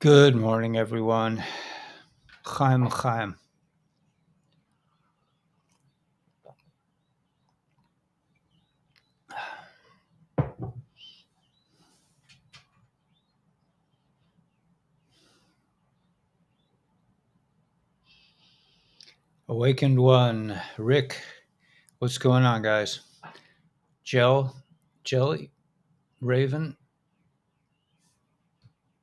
Good morning, everyone. Chaim, Chaim. Awakened One. Rick, what's going on, guys? Gel, Jelly, Raven,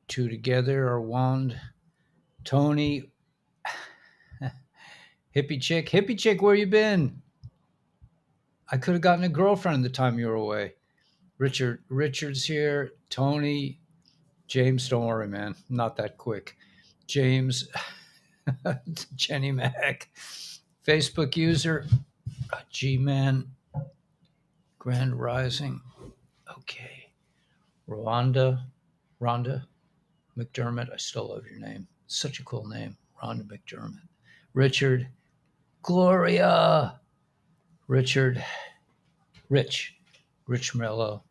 two together or wand. Tony, Hippie Chick, where you been? I could have gotten a girlfriend the time you were away. Richard's here. Tony, James, don't worry, man. Not that quick. James, Jenny Mac, Facebook user, G-Man, Grand Rising. Okay. Rhonda McDermott. I still love your name. Such a cool name, Rhonda McDermott. Richard, Gloria, Richard, Rich Mello.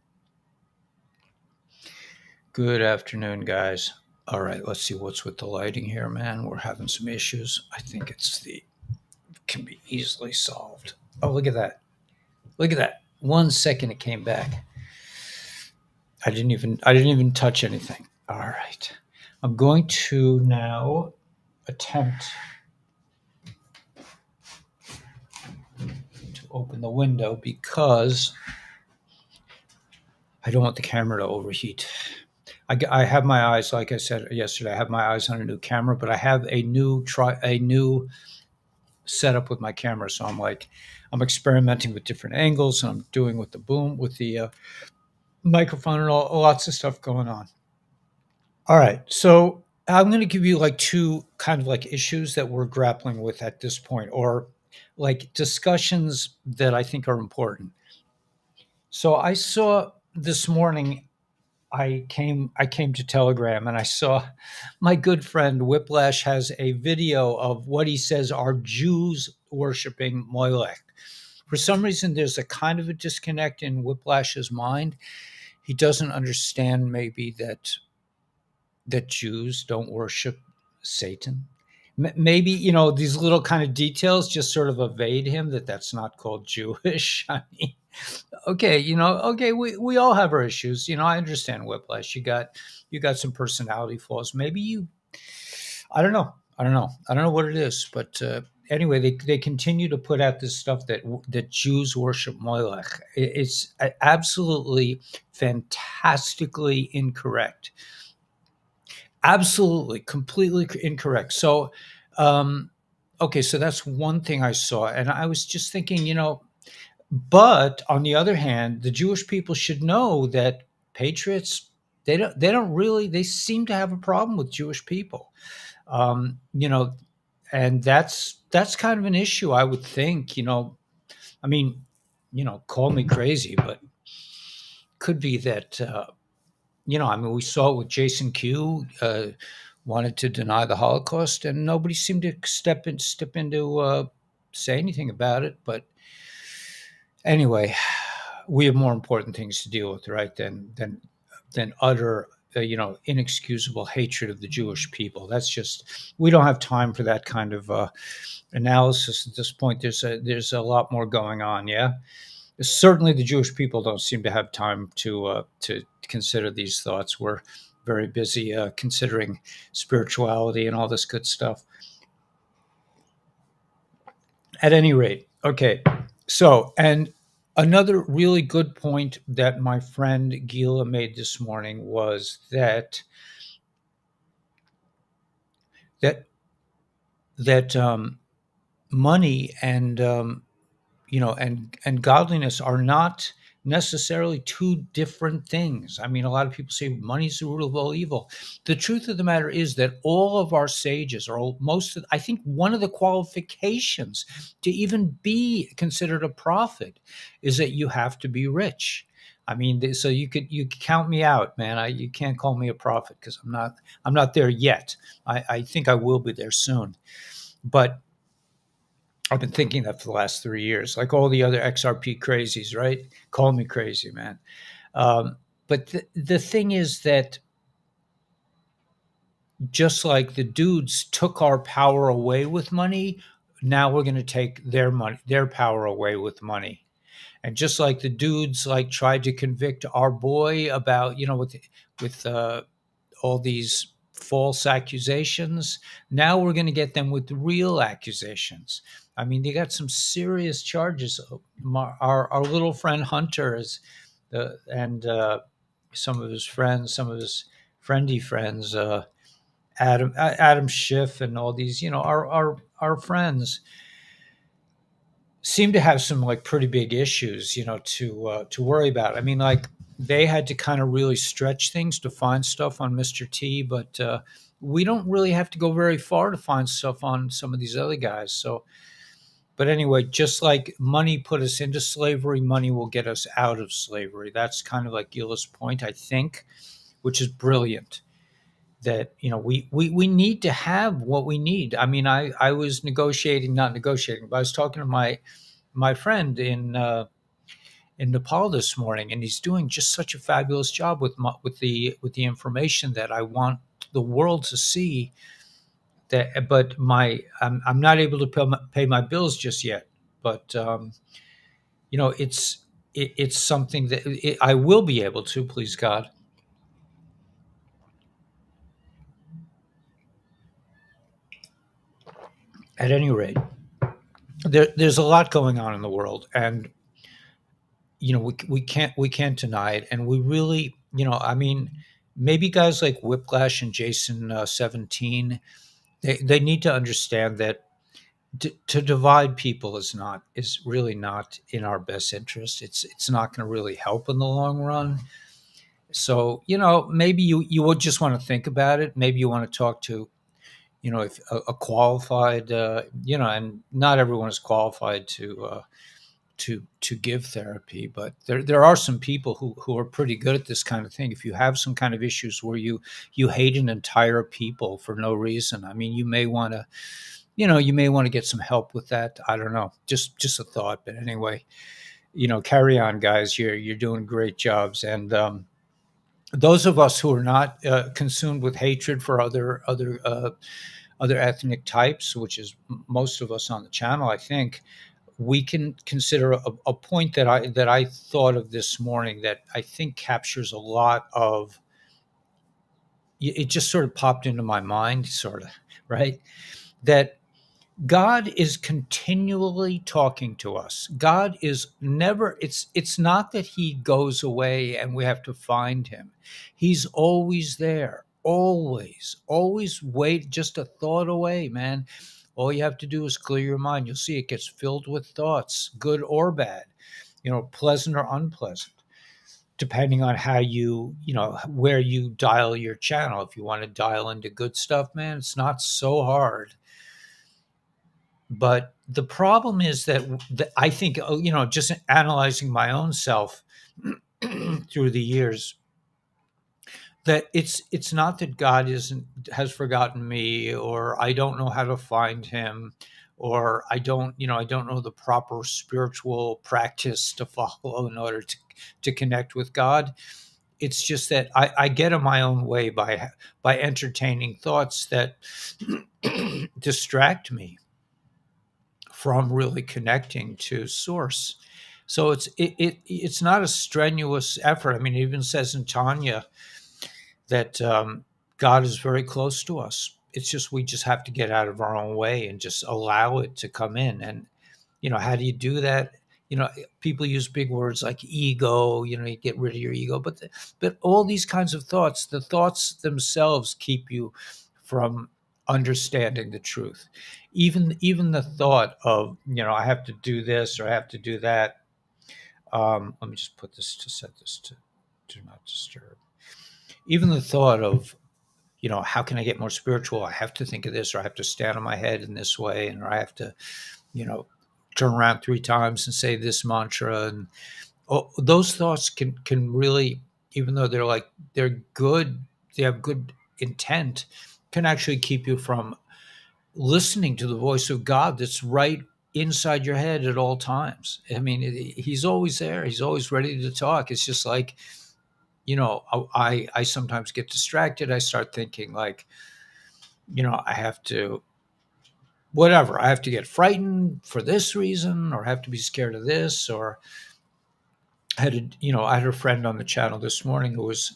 Good afternoon, guys. All right, let's see what's with the lighting here, man. We're having some issues. I think can be easily solved. Oh, look at that. Look at that. 1 second it came back. I didn't even touch anything. All right. I'm going to now attempt to open the window because I don't want the camera to overheat. I have my eyes, like I said yesterday, I have my eyes on a new camera, but I have a new setup with my camera. So I'm experimenting with different angles, and I'm doing with the microphone, and lots of stuff going on. All right, so I'm going to give you like two kind of like issues that we're grappling with at this point, or like discussions that I think are important. So I saw this morning, I came to Telegram, and I saw my good friend Whiplash has a video of what he says are Jews worshiping Molech. For some reason, there's a kind of a disconnect in Whiplash's mind. He doesn't understand maybe that Jews don't worship Satan. Maybe, these little kind of details just sort of evade him, that's not called Jewish. I mean, okay, we all have our issues. I understand Whiplash. You got some personality flaws. Maybe I don't know what it is, but anyway, they continue to put out this stuff that Jews worship Molech. It's absolutely fantastically incorrect. Absolutely, completely incorrect. So, okay, so that's one thing I saw, and I was just thinking, but on the other hand, the Jewish people should know that patriots they seem to have a problem with Jewish people, um, you know, and that's kind of an issue, I would think. I mean, call me crazy, but could be that. I mean, we saw it with Jason Q. Wanted to deny the Holocaust, and nobody seemed to step in to say anything about it. But anyway, we have more important things to deal with, right? Than utter, inexcusable hatred of the Jewish people. That's just we don't have time for that kind of analysis at this point. There's a lot more going on. Yeah. Certainly, the Jewish people don't seem to have time to consider these thoughts. We're very busy considering spirituality and all this good stuff. At any rate, okay. So, and another really good point that my friend Gila made this morning was that money and godliness are not necessarily two different things. I mean, a lot of people say money's the root of all evil. The truth of the matter is that all of our sages, or I think one of the qualifications to even be considered a prophet is that you have to be rich. I mean, so you could count me out, man. You can't call me a prophet because I'm not there yet. I think I will be there soon, but I've been thinking that for the last 3 years, like all the other XRP crazies, right? Call me crazy, man. But the thing is that just like the dudes took our power away with money, now we're going to take their money, their power away with money. And just like the dudes like tried to convict our boy about, with all these false accusations, now we're going to get them with real accusations. I mean, they got some serious charges. Our little friend Hunter is, and some of his friends, some of his friendly friends, Adam Schiff, and all these, our friends seem to have some like pretty big issues, to worry about. I mean, like they had to kind of really stretch things to find stuff on Mr. T, but we don't really have to go very far to find stuff on some of these other guys. So, but anyway, just like money put us into slavery, money will get us out of slavery. That's kind of like Gila's point, I think, which is brilliant. That we need to have what we need. I mean, I was negotiating, not negotiating, but I was talking to my friend in Nepal this morning, and he's doing just such a fabulous job with the information that I want the world to see. That, but I'm not able to pay my bills just yet. But it's something that I will be able to, please God. At any rate, there's a lot going on in the world, and we can't deny it, and we really, I mean, maybe guys like Whiplash and Jason 17, they need to understand that to divide people is really not in our best interest. It's not going to really help in the long run. So maybe you would just want to think about it. Maybe you want to talk to, if a qualified, and not everyone is qualified to give therapy, but there are some people who are pretty good at this kind of thing. If you have some kind of issues where you hate an entire people for no reason, I mean, you may want to get some help with that. I don't know, just a thought. But anyway, carry on, guys. You're doing great jobs, and those of us who are not consumed with hatred for other ethnic types, which is most of us on the channel, I think we can consider a point that I thought of this morning that I think captures a lot of. It just sort of popped into my mind, sort of, right? That God is continually talking to us. God is never, it's not that he goes away and we have to find him. He's always there. Always wait, just a thought away, man. All you have to do is clear your mind. You'll see it gets filled with thoughts, good or bad, pleasant or unpleasant, depending on how where you dial your channel. If you want to dial into good stuff, man, it's not so hard. But the problem is that I think, just analyzing my own self through the years, that it's not that God has forgotten me, or I don't know how to find him, or I don't know the proper spiritual practice to follow in order to connect with God. It's just that I get in my own way by entertaining thoughts that distract me from really connecting to source. So it's not a strenuous effort. I mean, it even says in Tanya that God is very close to us. It's just we just have to get out of our own way and just allow it to come in. And how do you do that? People use big words like ego. You get rid of your ego, but all these kinds of thoughts, the thoughts themselves keep you from understanding the truth. Even the thought of I have to do this or I have to do that. Let me just set this to do not disturb. Even the thought of how can I get more spiritual? I have to think of this, or I have to stand on my head in this way, and or I have to you know turn around 3 times and say this mantra. And those thoughts can really, even though they're good, they have good intent, can actually keep you from listening to the voice of God that's right inside your head at all times. I mean, he's always there. He's always ready to talk. It's just like, I sometimes get distracted. I start thinking like, I have to whatever. I have to get frightened for this reason, or I have to be scared of this, or I had a friend on the channel this morning who was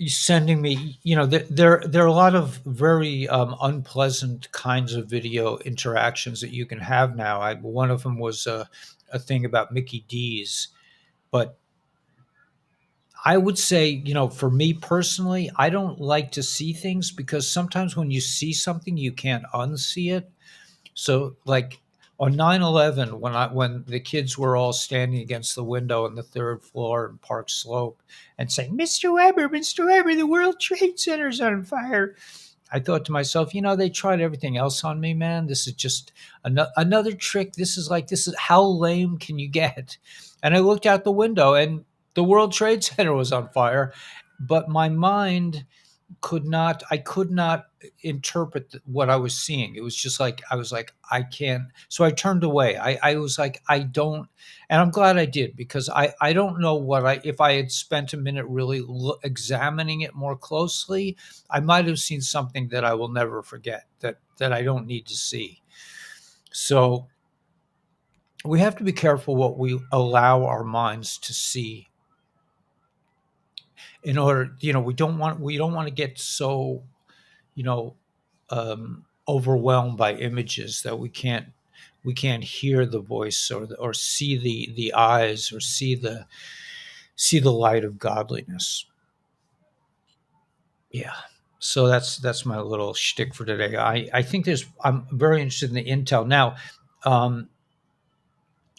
sending me, there are a lot of very unpleasant kinds of video interactions that you can have now. One of them was a thing about Mickey D's, but I would say, for me personally, I don't like to see things because sometimes when you see something, you can't unsee it. So, like on 9/11, when the kids were all standing against the window on the third floor in Park Slope and saying, Mr. Weber, the World Trade Center's on fire. I thought to myself, they tried everything else on me, man. This is just another trick. This is how lame can you get? And I looked out the window and the World Trade Center was on fire, but my mind I could not interpret what I was seeing. It was just like I was like, I can't. So I turned away. I was like, I don't, and I'm glad I did because I don't know if I had spent a minute really examining it more closely, I might have seen something that I will never forget, that I don't need to see. So we have to be careful what we allow our minds to see in order, we don't want to get so, you know overwhelmed by images that we can't hear the voice, or see the eyes, or see the light of godliness. Yeah. So that's my little shtick for today. I think I'm very interested in the intel now. Um,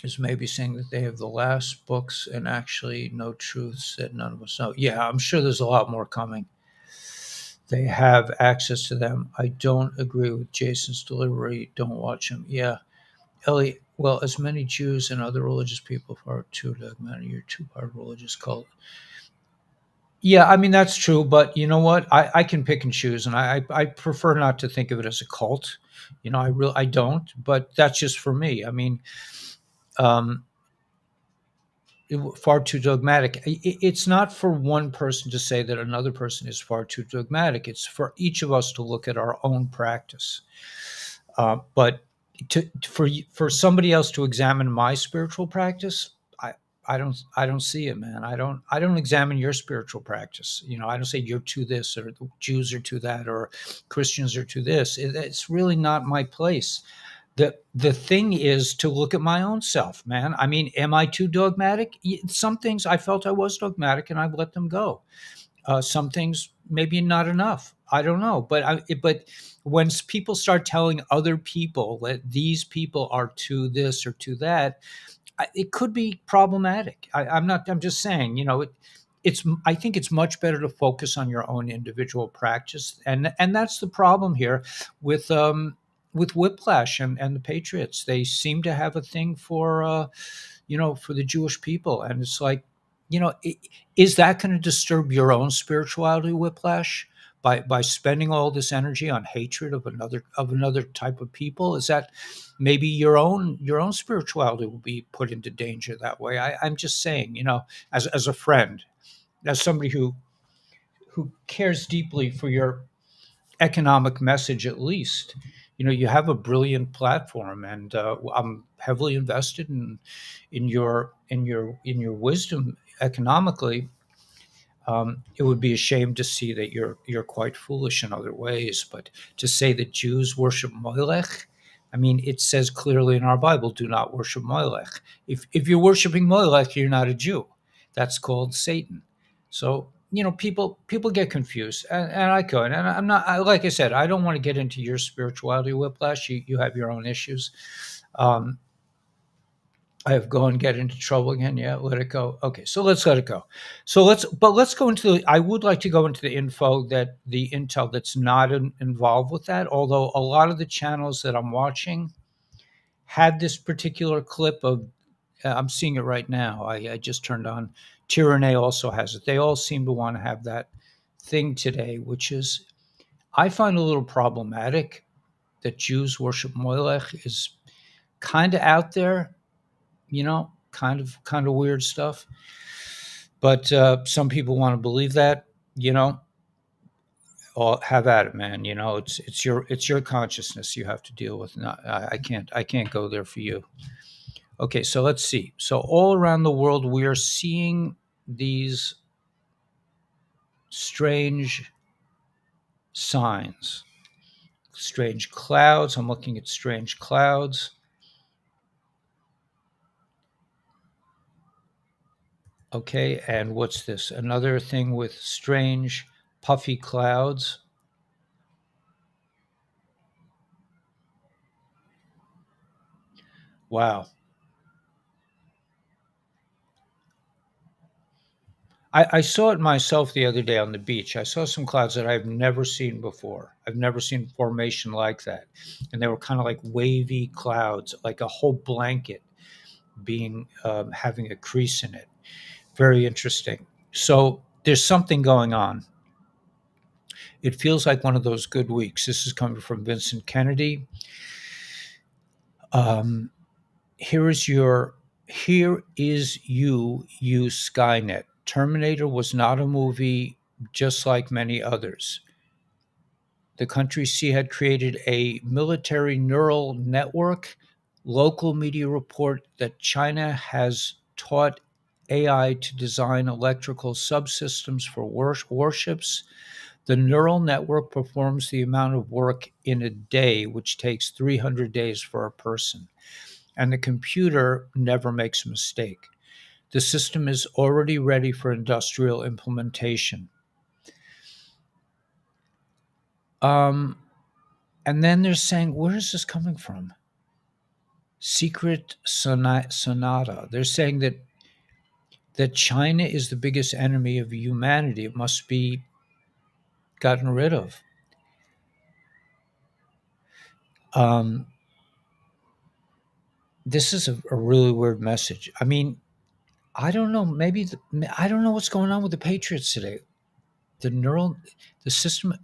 is maybe saying that they have the last books and actually no truths that none of us know. Yeah, I'm sure there's a lot more coming. They have access to them. I don't agree with Jason's delivery. Don't watch him. Yeah, Ellie, well, as many Jews and other religious people are too dogmatic, you're too part of religious cult. Yeah, I mean that's true, but you know what? I can pick and choose, and I prefer not to think of it as a cult. I don't, but that's just for me. I mean, um, far too dogmatic. It's not for one person to say that another person is far too dogmatic. It's for each of us to look at our own practice. But for somebody else to examine my spiritual practice, I don't see it, man. I don't examine your spiritual practice. I don't say you're to this, or the Jews are to that, or Christians are to this. It's really not my place. The thing is to look at my own self, man. I mean, am I too dogmatic? Some things I felt I was dogmatic, and I've let them go. Some things maybe not enough. I don't know, but when people start telling other people that these people are to this or to that, it could be problematic. I'm not. I'm just saying. It's. I think it's much better to focus on your own individual practice, and that's the problem here with Whiplash and the Patriots. They seem to have a thing for the Jewish people, and it's like, is that going to disturb your own spirituality, Whiplash? By spending all this energy on hatred of another type of people, is that maybe your own spirituality will be put into danger that way? I'm just saying, as a friend, as somebody who cares deeply for your economic message, at least, you have a brilliant platform, and I'm heavily invested in your wisdom economically. It would be a shame to see that you're quite foolish in other ways, but to say that Jews worship Molech, I mean, it says clearly in our Bible, do not worship Molech. If you're worshiping Molech, you're not a Jew. That's called Satan. So people get confused, and I could, and I'm not. Like I said, I don't want to get into your spirituality, Whiplash. You have your own issues. Um, I have go and get into trouble again. Yeah, let it go. Okay, so let's let it go. Let's go into I would like to go into the the intel that's not involved with that. Although a lot of the channels that I'm watching had this particular clip of, I'm seeing it right now. I just turned on. Tyranny also has it. They all seem to want to have that thing today, which is, I find a little problematic that Jews worship Molech is kind of out there, kind of weird stuff. But some people want to believe that, you know. all have at it, man. It's your consciousness you have to deal with. Not, I can't go there for you. Okay, so let's see. So all around the world, we are seeing these strange signs, strange clouds. I'm looking at strange clouds. Okay, and what's this? Another thing with strange puffy clouds. Wow. I saw it myself the other day on the beach. I saw some clouds that I've never seen before. I've never seen formation like that. And they were kind of like wavy clouds, like a whole blanket being having a crease in it. Very interesting. So there's something going on. It feels like one of those good weeks. This is coming from Vincent Kennedy. Um, here is your here is you Skynet. Terminator was not a movie just like many others. The country C had created a military neural network. Local media report that China has taught AI to design electrical subsystems for warships. The neural network performs the amount of work in a day, which takes 300 days for a person. And the computer never makes a mistake. The system is already ready for industrial implementation. Um, and then they're saying, where is this coming from? Secret sonata. They're saying that China is the biggest enemy of humanity. It must be gotten rid of. Um, this is a really weird message. I mean, I don't know. I don't know what's going on with the Patriots today. The neural, the system.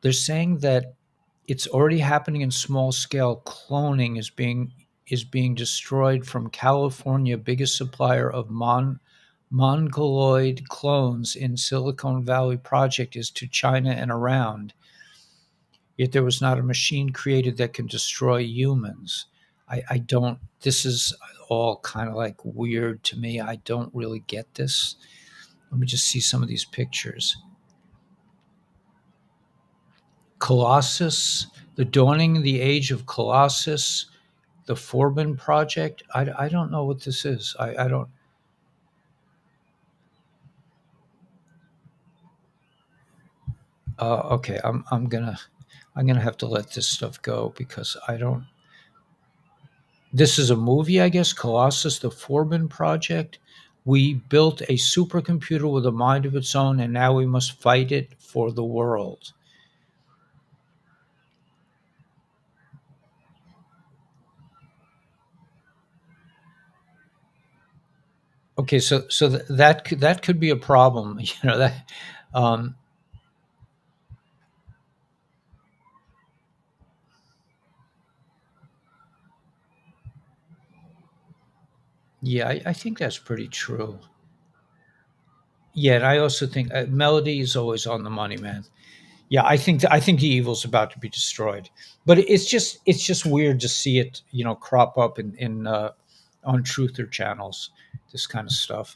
They're saying that it's already happening in small scale. Cloning is being destroyed from California, biggest supplier of mongoloid clones in Silicon Valley project is to China and around. Yet there was not a machine created that can destroy humans. I don't. This is all kind of like weird to me. I don't really get this. Let me just see some of these pictures. Colossus, the dawning of the age of Colossus, the Forbin project. I don't know what this is. I don't. Okay, I'm gonna have to let this stuff go because I don't. This is a movie, I guess. Colossus, the Forbin project. We built a supercomputer with a mind of its own, and now we must fight it for the world. Okay, so that could be a problem. That. Um, yeah, I think that's pretty true. Yeah, and I also think Melody is always on the money, man. Yeah, I think the evil's about to be destroyed, but it's just weird to see it, crop up in on truther channels, this kind of stuff.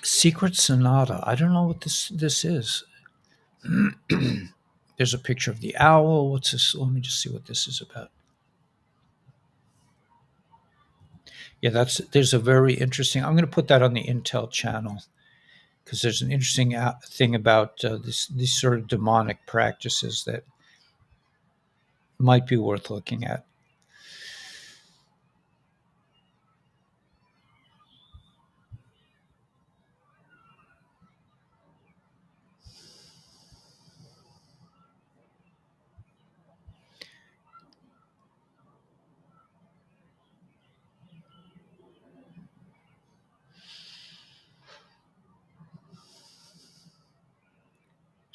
Secret Sonata. I don't know what this is. There's a picture of the owl. What's this? Let me just see what this is about. Yeah, there's a very interesting. I'm going to put that on the Intel channel because there's an interesting thing about these sort of demonic practices that might be worth looking at.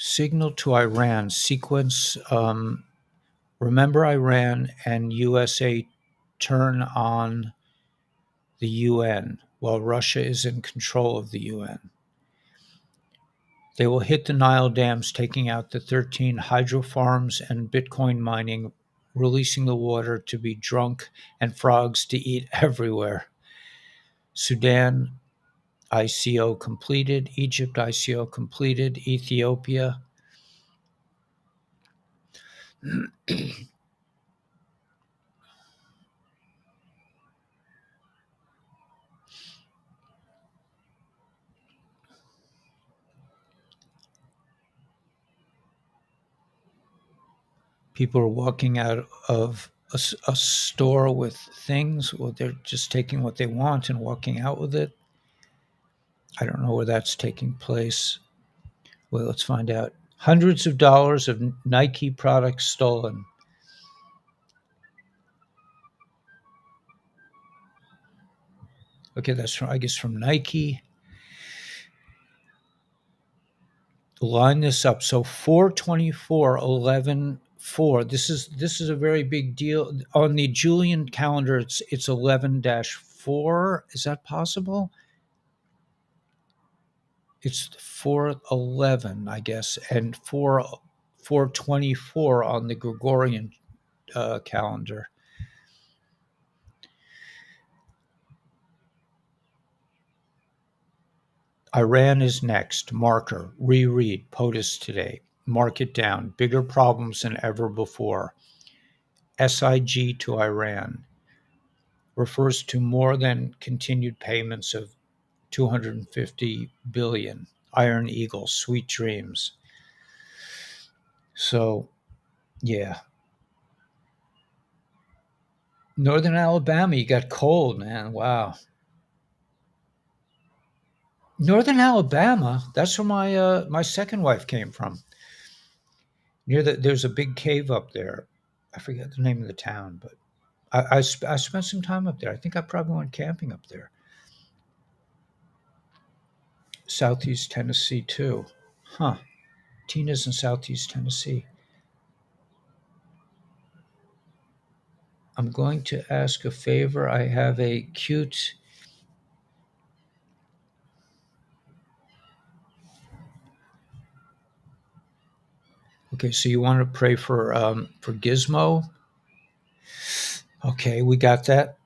Signal to Iran sequence. Remember Iran and USA turn on the UN while Russia is in control of the UN. They will hit the Nile dams, taking out the 13 hydro farms and Bitcoin mining, releasing the water to be drunk and frogs to eat everywhere. Sudan, ICO completed. Egypt, ICO completed. Ethiopia. People are walking out of a store with things, or they're just taking what they want and walking out with it. I don't know where that's taking place. Well, let's find out. Hundreds of dollars of Nike products stolen. Okay, that's from, I guess, from Nike. Line this up. So 4/24/11/4. This is a very big deal. On the Julian calendar, it's 11-4. Is that possible? It's 4/11, I guess, and 4/24 on the Gregorian calendar. Iran is next. Marker. Reread. POTUS today. Mark it down. Bigger problems than ever before. SIG to Iran refers to more than continued payments of 250 billion. Iron Eagle. Sweet dreams. So, yeah. Northern Alabama, you got cold, man. Wow. Northern Alabama. That's where my second wife came from. There's a big cave up there. I forget the name of the town, but I spent some time up there. I think I probably went camping up there. Southeast Tennessee too. Huh. Tina's in Southeast Tennessee. I'm going to ask a favor. I have a cute. Okay, so you want to pray for Gizmo? Okay, we got that.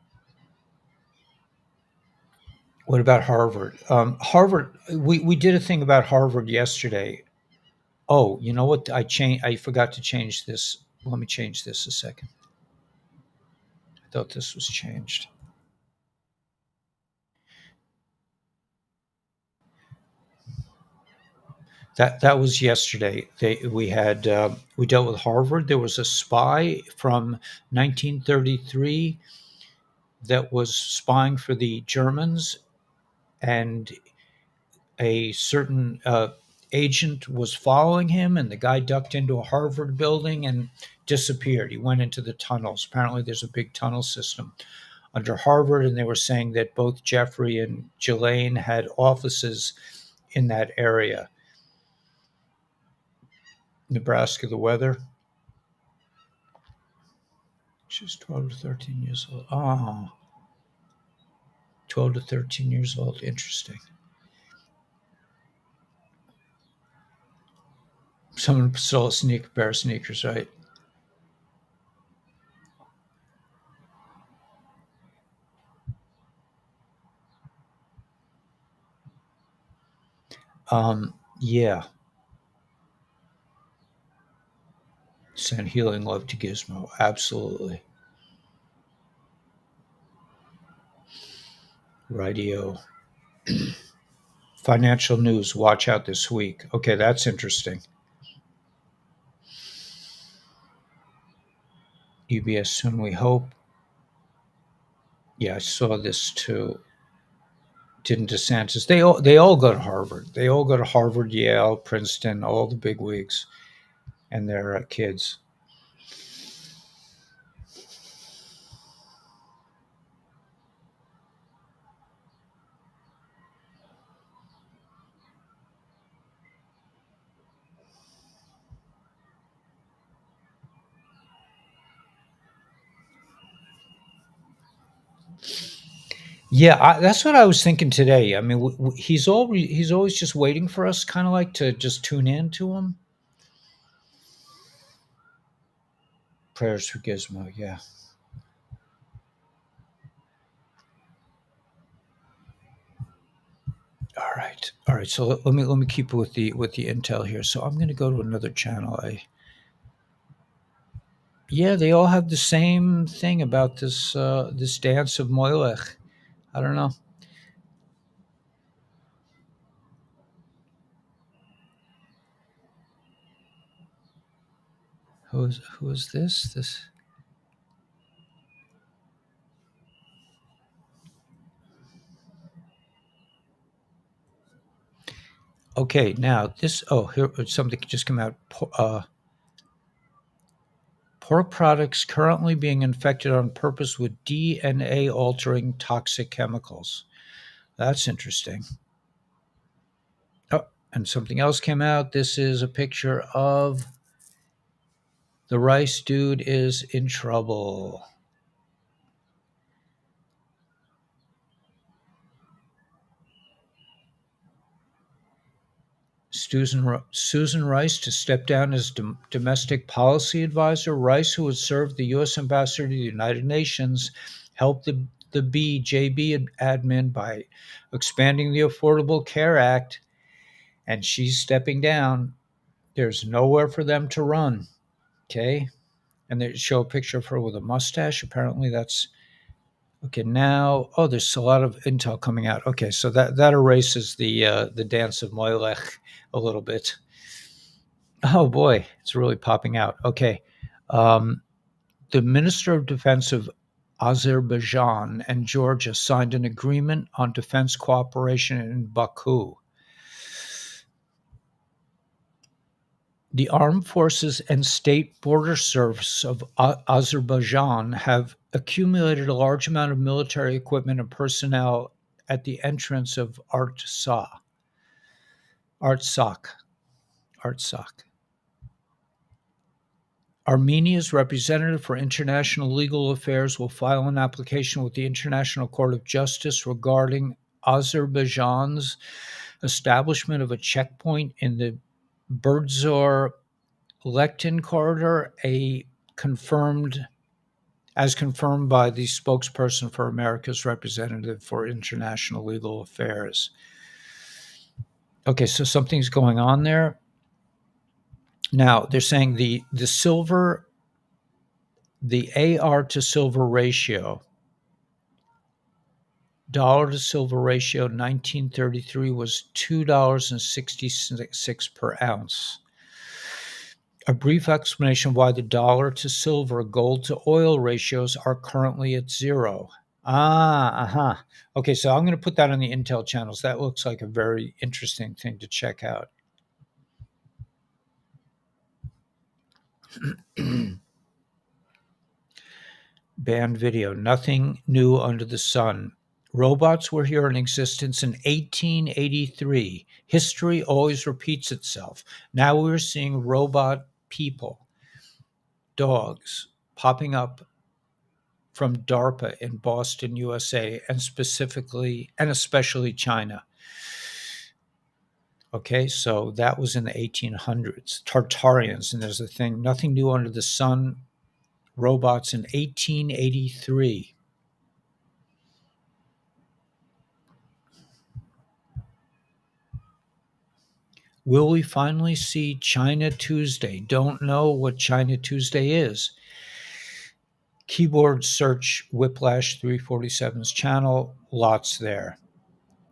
What about Harvard? Harvard. We did a thing about Harvard yesterday. Oh, you know what? I forgot to change this. Let me change this a second. I thought this was changed. That was yesterday. We dealt with Harvard. There was a spy from 1933 that was spying for the Germans, and a certain agent was following him, and the guy ducked into a Harvard building and disappeared. He went into the tunnels. Apparently, there's a big tunnel system under Harvard, and they were saying that both Jeffrey and Ghislaine had offices in that area. Nebraska, the weather. She's 12 to 13 years old. Oh, 12 to 13 years old. Interesting. Someone stole a pair of sneakers, right? Yeah. Send healing love to Gizmo. Absolutely. Radio. Financial news. Watch out this week. Okay, that's interesting. UBS soon, we hope. Yeah, I saw this too. Didn't DeSantis? They all go to Harvard. They all go to Harvard, Yale, Princeton, all the big wigs, and their kids. Yeah, that's what I was thinking today. I mean, he's always just waiting for us, kind of like to just tune in to him. Prayers for Gizmo. Yeah. All right. All right. So let me keep with the intel here. So I'm going to go to another channel. I Yeah, they all have the same thing about this dance of Moilech. I don't know who is this. Okay, now this. Oh, here something just came out. Pork products currently being infected on purpose with DNA altering toxic chemicals. That's interesting. Oh, and something else came out. This is a picture of the rice dude is in trouble. Susan Rice to step down as domestic policy advisor. Rice, who had served the U.S. ambassador to the United Nations, helped the BJB admin by expanding the Affordable Care Act, and she's stepping down. There's nowhere for them to run. Okay. And they show a picture of her with a mustache. Apparently, that's okay. Now, oh, there's a lot of intel coming out. Okay, so that erases the dance of Moilech a little bit. Oh boy, it's really popping out. Okay. Um, the Minister of Defense of Azerbaijan and Georgia signed an agreement on defense cooperation in Baku. The armed forces and state border service of Azerbaijan have accumulated a large amount of military equipment and personnel at the entrance of Artsakh. Artsakh. Armenia's representative for international legal affairs will file an application with the International Court of Justice regarding Azerbaijan's establishment of a checkpoint in the Birdzor Lektin corridor, confirmed as confirmed by the spokesperson for America's representative for international legal affairs. Okay, so something's going on there. Now they're saying the AR to silver ratio, dollar to silver ratio, 1933 was $2.66 per ounce. A brief explanation of why the dollar to silver, gold to oil ratios are currently at zero. Uh-huh. Okay, so I'm going to put that on the Intel channels. That looks like a very interesting thing to check out. Banned video. Nothing new under the sun. Robots were here in existence in 1883. History always repeats itself. Now we're seeing robot people, dogs, popping up from DARPA in Boston, USA, and especially China. Okay, so that was in the 1800s. Tartarians, and there's a thing, nothing new under the sun, robots in 1883. Will we finally see China Tuesday? Don't know what China Tuesday is. Keyboard search Whiplash 347's channel, lots there.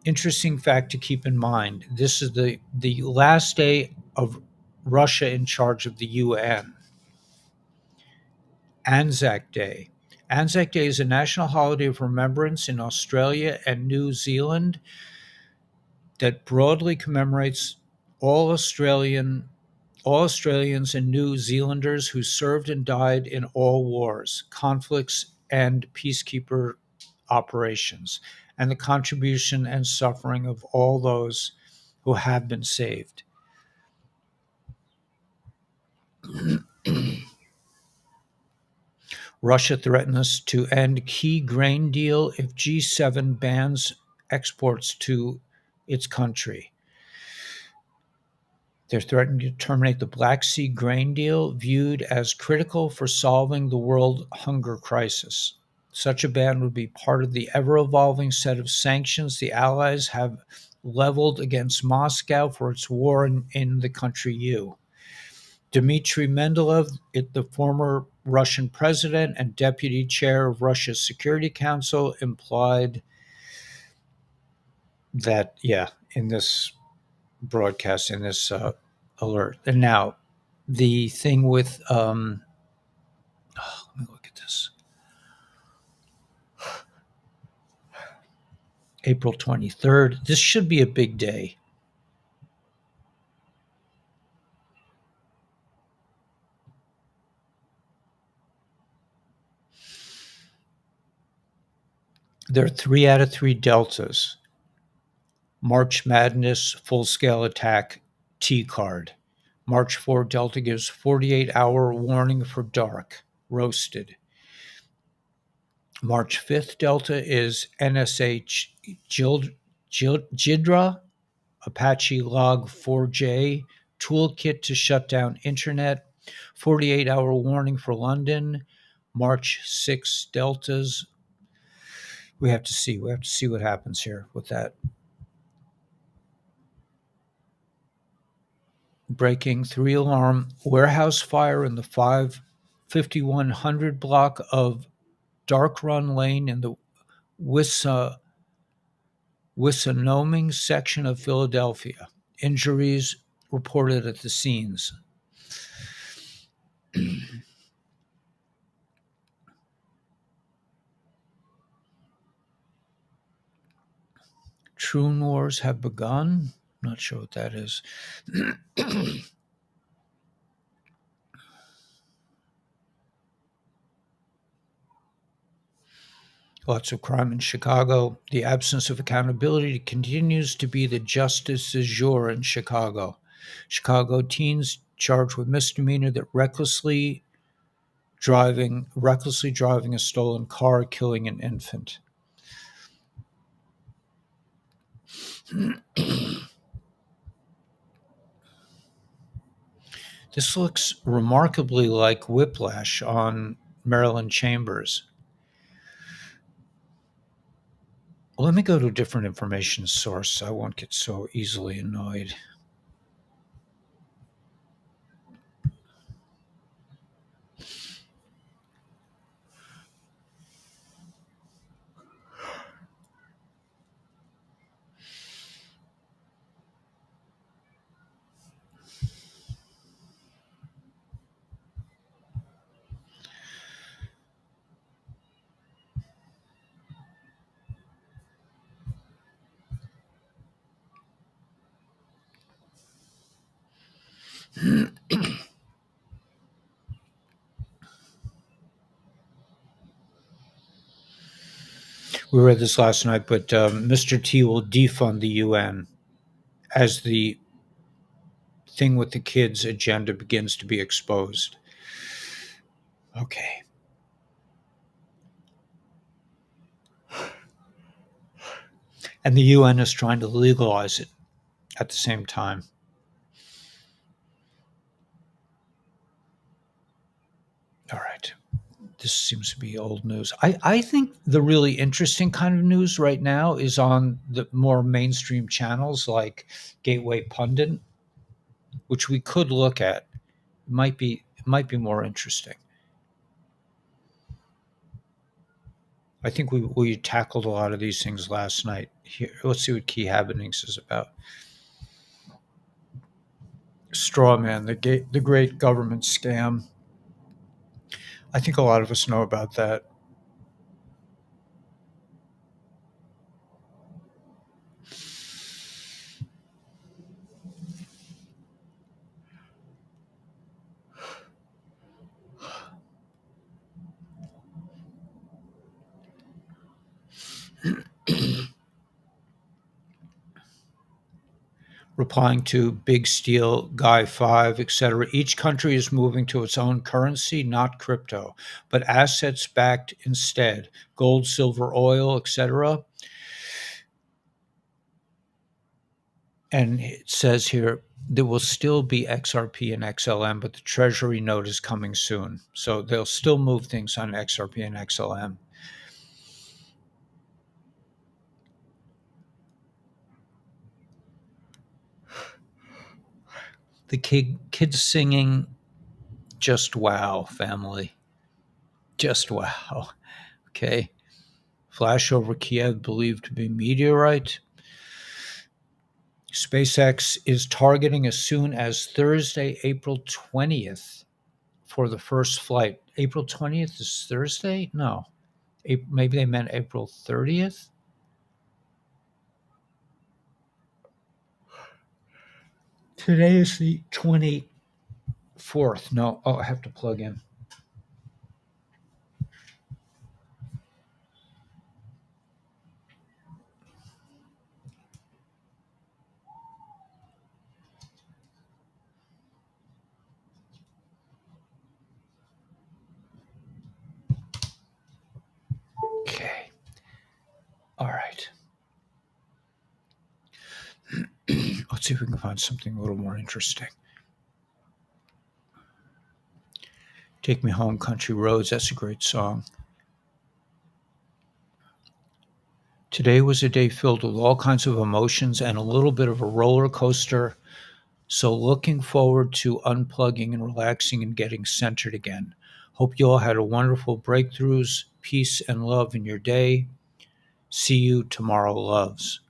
Interesting fact to keep in mind, this is the last day of Russia in charge of the UN. Anzac Day. Anzac Day is a national holiday of remembrance in Australia and New Zealand that broadly commemorates all Australian all Australians and New Zealanders who served and died in all wars, conflicts, and peacekeeper operations, and the contribution and suffering of all those who have been saved. Russia threatens to end key grain deal if G7 bans exports to its country. They're threatening to terminate the Black Sea grain deal, viewed as critical for solving the world hunger crisis. Such a ban would be part of the ever evolving set of sanctions the Allies have leveled against Moscow for its war in the country U. Dmitry Medvedev, the former Russian president and deputy chair of Russia's Security Council, implied that, yeah, in this broadcast, in this alert. And now, the thing with, let me look at this. April 23rd. This should be a big day. There are 3 out of 3 deltas. March Madness full scale attack T card. March 4 Delta gives 48-hour warning for dark. Roasted. March 5th Delta is NSH Jidra Apache Log 4J toolkit to shut down internet. 48-hour warning for London. March 6 Deltas. We have to see. We have to see what happens here with that. Breaking 3 alarm warehouse fire in the 5100 block of Dark Run Lane in the Wissanoming section of Philadelphia. Injuries reported at the scenes. True wars have begun. Not sure what that is. Lots of crime in Chicago. The absence of accountability continues to be the justice du jour in Chicago. Chicago teens charged with misdemeanor that recklessly driving a stolen car, killing an infant. This looks remarkably like Whiplash on Marilyn Chambers. Let me go to a different information source. I won't get so easily annoyed. We read this last night, but Mr. T will defund the UN as the thing with the kids agenda begins to be exposed. Okay. And the UN is trying to legalize it at the same time. All right. This seems to be old news. I think the really interesting kind of news right now is on the more mainstream channels like Gateway Pundit, which we could look at. It might be more interesting. I think we tackled a lot of these things last night. Here, let's see what Key Happenings is about. Strawman, the great government scam. I think a lot of us know about that. replying to Big Steel, Guy 5, etc. Each country is moving to its own currency, not crypto, but assets backed instead, gold, silver, oil, etc. And it says here there will still be XRP and XLM, but the Treasury note is coming soon. So they'll still move things on XRP and XLM. The kids singing, just wow, family. Just wow. Okay. Flash over Kiev believed to be meteorite. SpaceX is targeting as soon as Thursday, April 20th for the first flight. April 20th is Thursday? No. Maybe they meant April 30th? Today is the 24th. No. Oh, I have to plug in. Okay. All right. Let's see if we can find something a little more interesting. Take Me Home, Country Roads. That's a great song. Today was a day filled with all kinds of emotions and a little bit of a roller coaster. So, looking forward to unplugging and relaxing and getting centered again. Hope you all had a wonderful breakthroughs, peace, and love in your day. See you tomorrow, loves.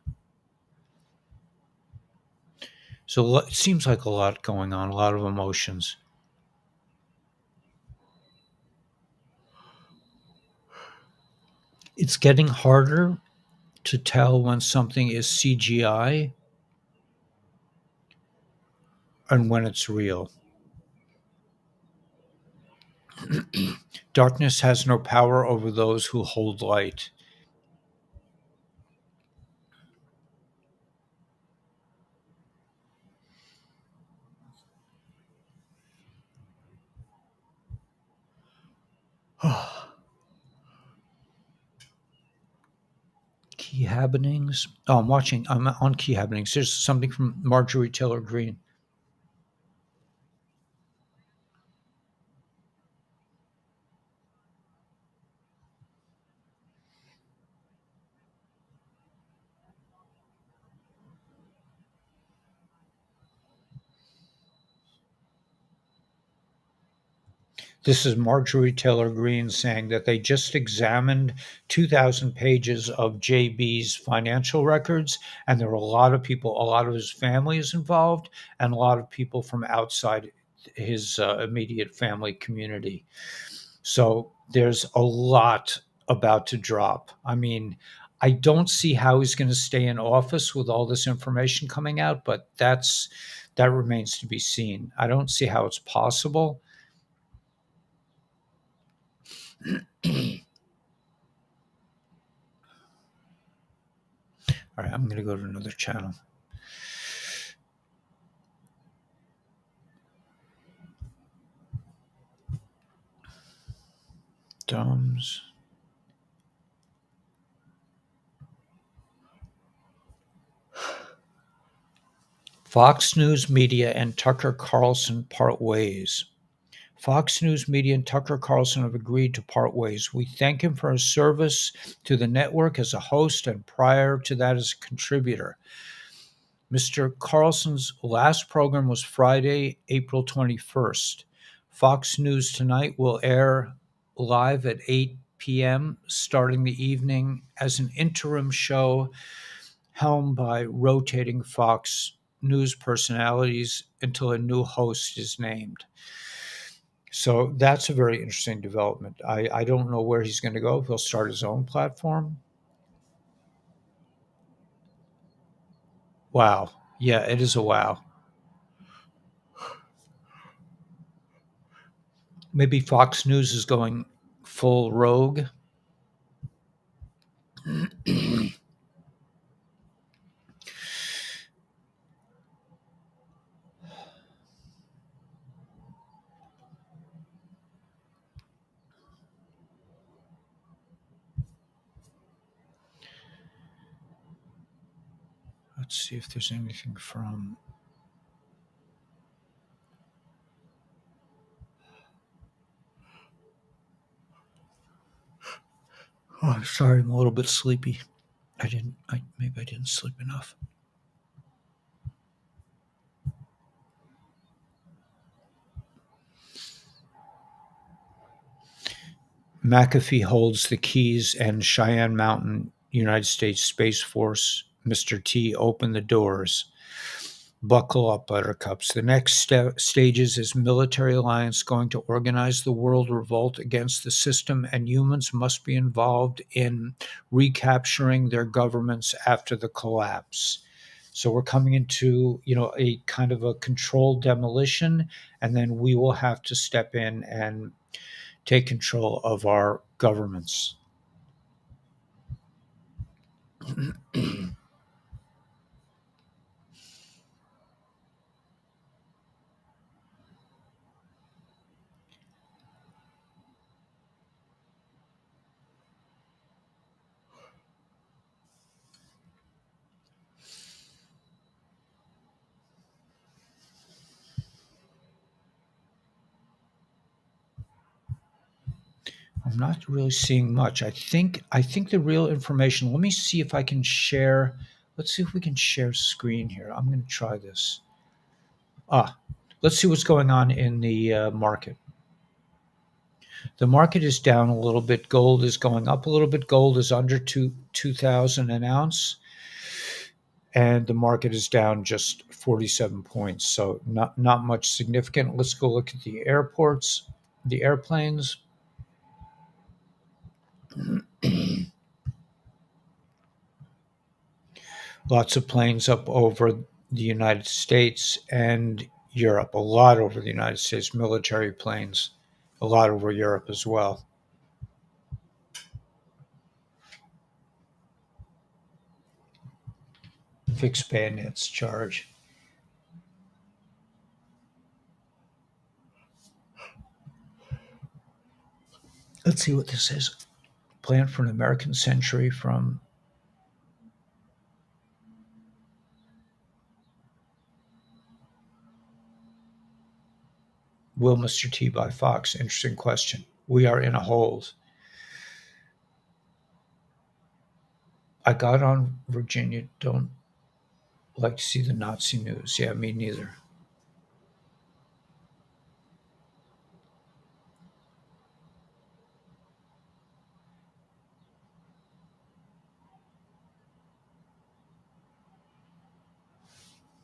So, it seems like a lot going on, a lot of emotions. It's getting harder to tell when something is CGI and when it's real. Darkness has no power over those who hold light. Key Happenings. Oh, I'm on Key Happenings. There's something from Marjorie Taylor Greene. This is Marjorie Taylor Greene saying that they just examined 2,000 pages of JB's financial records, and there were a lot of people, a lot of his family is involved, and a lot of people from outside his immediate family community. So there's a lot about to drop. I mean, I don't see how he's going to stay in office with all this information coming out, but that remains to be seen. I don't see how it's possible. All right, I'm going to go to another channel. Doms. Fox News Media and Tucker Carlson part ways. Fox News Media and Tucker Carlson have agreed to part ways. We thank him for his service to the network as a host and prior to that as a contributor. Mr. Carlson's last program was Friday, April 21st. Fox News Tonight will air live at 8 p.m., starting the evening as an interim show helmed by rotating Fox News personalities until a new host is named. So that's a very interesting development. I don't know where he's going to go, if he'll start his own platform. Wow. Yeah, it is a wow. Maybe Fox News is going full rogue. Let's see if there's anything from. Oh, I'm sorry, I'm a little bit sleepy. Maybe I didn't sleep enough. McAfee holds the keys and Cheyenne Mountain, United States Space Force. Mr. T, open the doors. Buckle up, buttercups. The next stages is military alliance going to organize the world revolt against the system, and humans must be involved in recapturing their governments after the collapse. So we're coming into, a kind of a controlled demolition, and then we will have to step in and take control of our governments. I'm not really seeing much. I think the real information. Let me see if I can share. Let's see if we can share screen here. I'm going to try this. Ah, let's see what's going on in the market. The market is down a little bit. Gold is going up a little bit. Gold is under 2,000 an ounce, and the market is down just 47 points. So not much significant. Let's go look at the airports, the airplanes. Lots of planes up over the United States and Europe, a lot over the United States, military planes, a lot over Europe as well. Fixed bayonets charge. Let's see what this is. Plan for an American century from Will Mr. T by Fox. Interesting question. We are in a hold. I got on Virginia. Don't like to see the Nazi news. Yeah, me neither.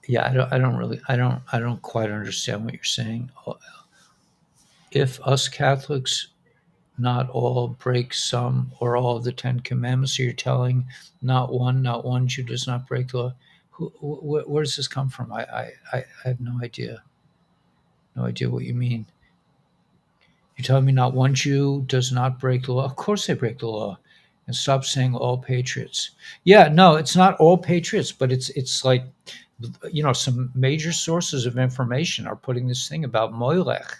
Yeah, I don't quite understand what you're saying. If us Catholics not all break some or all of the Ten Commandments, so you're telling not one Jew does not break the law. Where does this come from? I have no idea what you mean. You're telling me not one Jew does not break the law? Of course they break the law. And stop saying all patriots. Yeah, no, it's not all patriots, but it's like, some major sources of information are putting this thing about Moilech.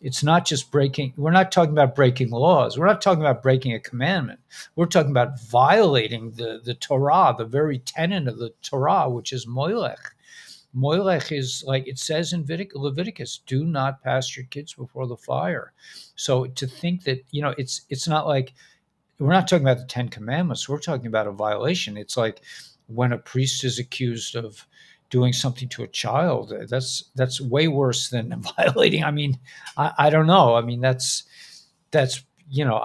It's not just breaking. We're not talking about breaking laws. We're not talking about breaking a commandment. We're talking about violating the Torah, the very tenet of the Torah, which is Moilech. Moilech is like it says in Leviticus, do not pass your kids before the fire. So to think that, it's not like we're not talking about the Ten Commandments. We're talking about a violation. It's like when a priest is accused of doing something to a child. That's way worse than violating. I mean, I don't know. I mean, that's I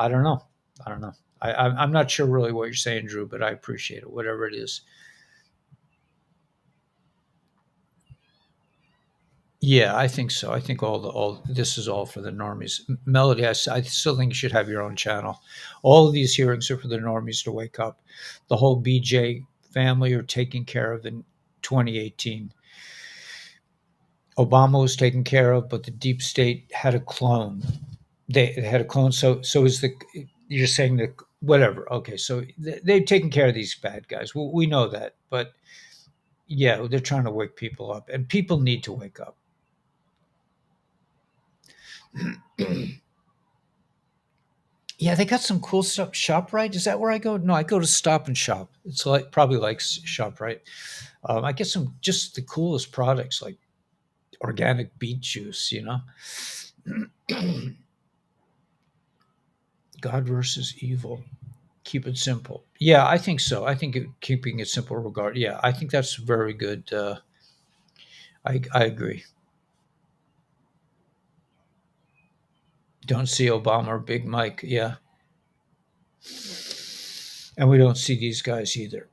don't know. I don't know. I'm not sure really what you're saying, Drew, but I appreciate it. Whatever it is. Yeah, I think so. I think all this is all for the normies. Melody, I still think you should have your own channel. All of these hearings are for the normies to wake up. The whole BJ family are taken care of in 2018. Obama was taken care of, but the deep state had a clone. They had a clone. So is the you're saying that whatever? Okay, so they've taken care of these bad guys. We know that, but yeah, they're trying to wake people up, and people need to wake up. Yeah, they got some cool stuff. ShopRite, is that where I go? No, I go to Stop and Shop. It's like probably like ShopRite. I get some just the coolest products like organic beet juice. God versus evil. Keep it simple. Yeah, I think so. I think keeping it simple regard. Yeah, I think that's very good. I agree. Don't see Obama or Big Mike. Yeah, and we don't see these guys either.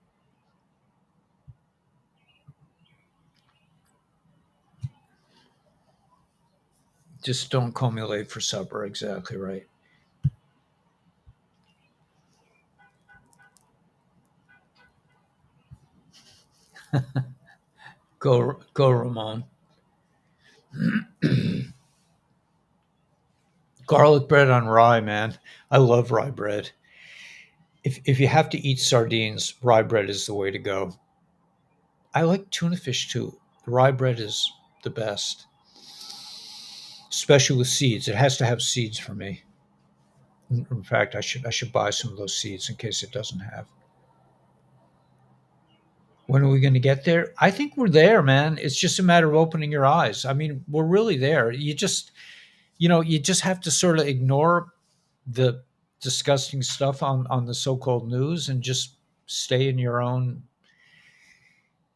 Just don't call me late for supper. Exactly right. Go, Ramon. Garlic bread on rye, man. I love rye bread. If you have to eat sardines, rye bread is the way to go. I like tuna fish too. Rye bread is the best, especially with seeds. It has to have seeds for me. In fact, I should buy some of those seeds in case it doesn't have. When are we going to get there? I think we're there, man. It's just a matter of opening your eyes. I mean, we're really there. You just have to sort of ignore the disgusting stuff on the so-called news and just stay in your own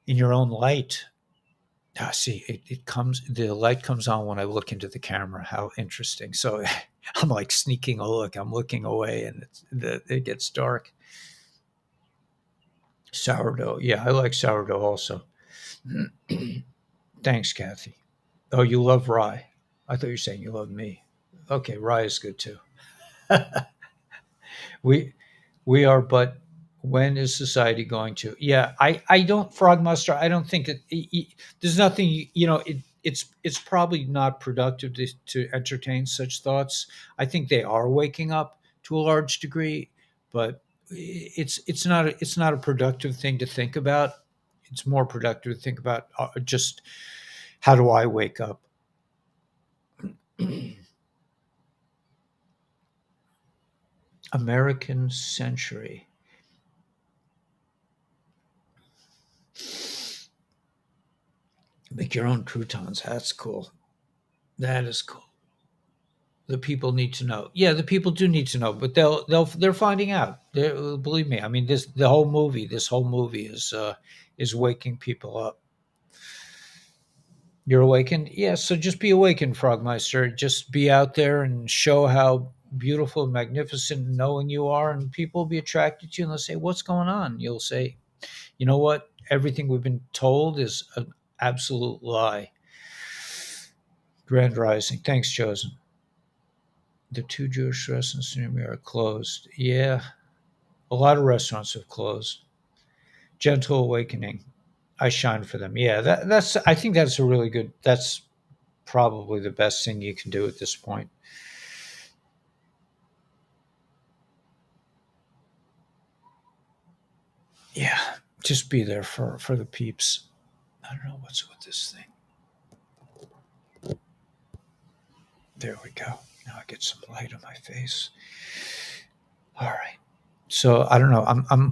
light. See, the light comes on when I look into the camera. How interesting. So I'm like sneaking a look. I'm looking away and it gets dark. Sourdough. Yeah, I like sourdough also. Thanks, Kathy. Oh, you love rye. I thought you were saying you love me. Okay, rye is good too. We we are, but when is society going to? Yeah, I don't Frogmaster. I don't think there's nothing. It's probably not productive to entertain such thoughts. I think they are waking up to a large degree, but it's not a productive thing to think about. It's more productive to think about just how do I wake up. American Century. Make your own croutons. That's cool. That is cool. The people need to know. Yeah, the people do need to know, but they're finding out. Believe me. I mean, this whole movie is waking people up. You're awakened. Yeah, so just be awakened, Frogmeister. Just be out there and show how beautiful and magnificent and knowing you are, and people will be attracted to you, and they'll say, "What's going on?" You'll say, "You know what? Everything we've been told is an absolute lie." Grand Rising. Thanks, Chosen. The two Jewish restaurants near me are closed. Yeah, a lot of restaurants have closed. Gentle Awakening. I shine for them. Yeah, that's. I think that's a really good. That's probably the best thing you can do at this point. Yeah, just be there for the peeps. I don't know what's with this thing. There we go. Now I get some light on my face. All right. So I don't know.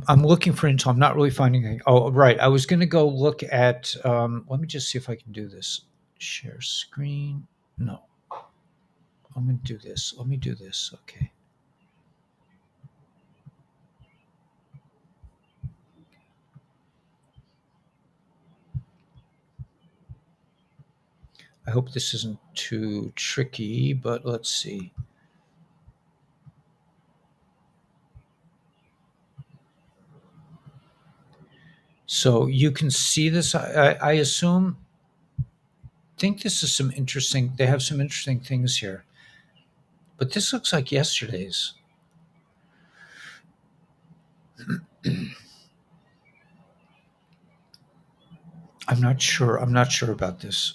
I'm looking for intel. I'm not really finding anything. Oh, right. I was going to go look at. Let me just see if I can do this. Share screen. No, I'm going to do this. Let me do this. Okay. I hope this isn't too tricky, but let's see. So you can see this. I assume. Think this is some interesting. They have some interesting things here, but this looks like yesterday's. I'm not sure. I'm not sure about this.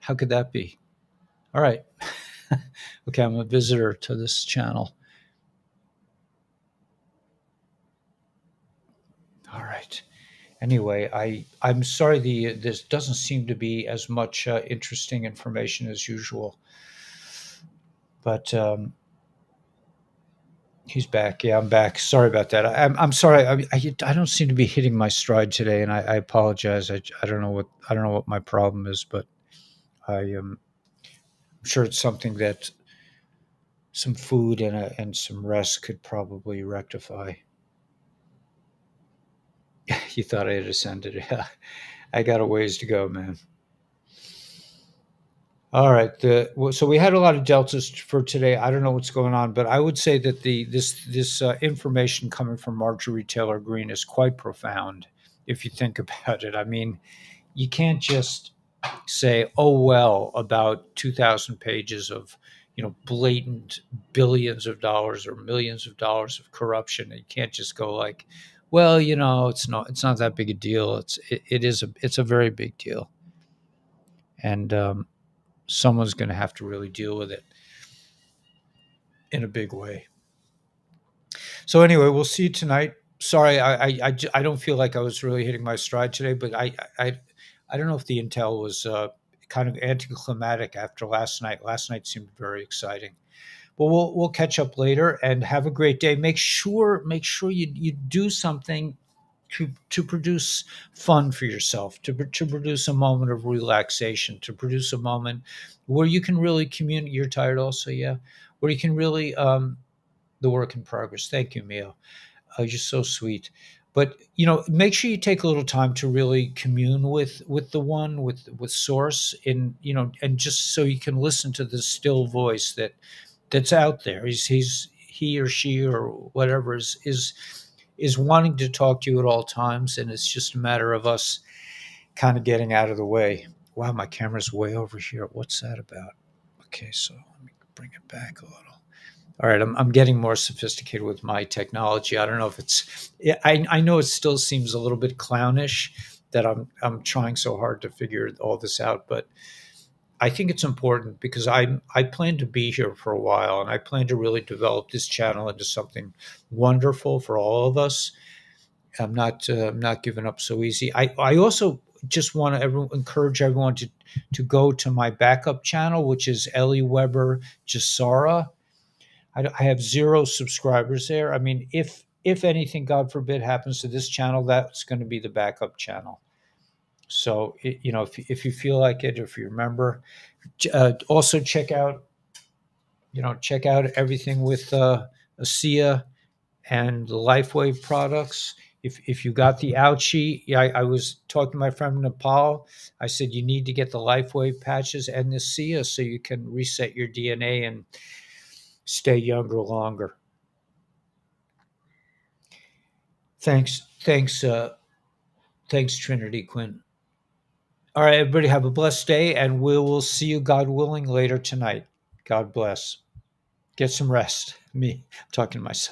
How could that be? All right. Okay, I'm a visitor to this channel. All right. Anyway, I'm sorry the this doesn't seem to be as much interesting information as usual, but he's back. Yeah, I'm back. Sorry about that. I'm sorry. I don't seem to be hitting my stride today, and I apologize. I don't know what my problem is, but I'm sure it's something that some food and some rest could probably rectify. You thought I had ascended. Yeah, I got a ways to go, man. All right. So we had a lot of deltas for today. I don't know what's going on, but I would say that this information coming from Marjorie Taylor Greene is quite profound if you think about it. I mean, you can't just say, "Oh well," about 2,000 pages of blatant billions of dollars or millions of dollars of corruption. You can't just go like, "Well, it's not that big a deal." It's a very big deal, and someone's going to have to really deal with it in a big way. So anyway, we'll see you tonight. Sorry, I don't feel like I was really hitting my stride today, but I don't know if the intel was kind of anticlimactic after last night. Last night seemed very exciting. Well, we'll catch up later and have a great day. Make sure you do something to produce fun for yourself, to produce a moment of relaxation, to produce a moment where you can really communicate. You're tired, also, yeah, where you can really the work in progress. Thank you, Mio. You're so sweet. But make sure you take a little time to really commune with the one, with Source, in and just so you can listen to the still voice that's out there. He or she or whatever is wanting to talk to you at all times, and it's just a matter of us kind of getting out of the way. Wow, my camera's way over here. What's that about? Okay, so let me bring it back a little. All right, I'm getting more sophisticated with my technology. I don't know if it's. I know it still seems a little bit clownish that I'm trying so hard to figure all this out, but I think it's important because I plan to be here for a while, and I plan to really develop this channel into something wonderful for all of us. I'm not giving up so easy. I also just want to encourage everyone to go to my backup channel, which is Ellie Weber Jasara. I have 0 subscribers there. I mean, if anything, God forbid, happens to this channel, that's going to be the backup channel. So if you feel like it, if you remember, also check out everything with ASEA and the LifeWave products. If you got the ouchie, yeah, I was talking to my friend in Nepal. I said you need to get the LifeWave patches and the SIA so you can reset your DNA and stay younger longer. Thanks, Trinity Quinn. All right, everybody, have a blessed day, and we will see you, God willing, later tonight. God bless. Get some rest. Me, I'm talking to myself.